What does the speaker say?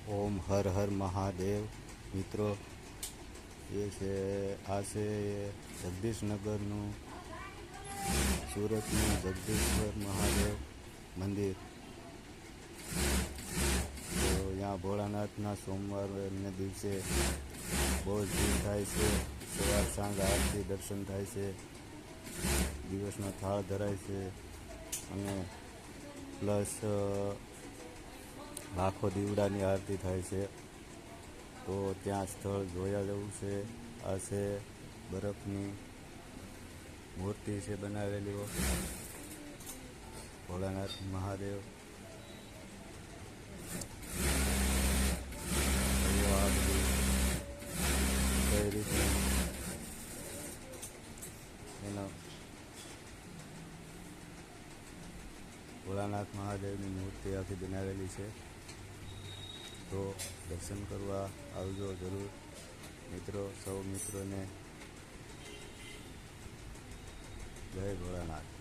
ઓમ હર હર મહાદેવ મિત્રો, આ છે જગદીશનગરનું સુરતનું જગદીશ્વર મહાદેવ મંદિર. તો यहाँ ભોળાનાથના સોમવારના દિવસે બહુ જ ભીડ થાય છે. સવાર સાંજ આરતી દર્શન થાય છે, દિવસનો થાળ ધરાય છે અને પ્લસ લાખો દીવડાની આરતી થાય છે. તો ત્યાં સ્થળ જોયા જવું છે. આ છે બરફની મૂર્તિ છે બનાવેલી ભોળાનાથ મહાદેવ. કઈ રીતે એનો ભોળાનાથ મહાદેવની મૂર્તિ આખી બનાવેલી છે. તો દર્શન કરવા આવજો જરૂર મિત્રો. સૌ મિત્રોને જય ભોળાનાથ.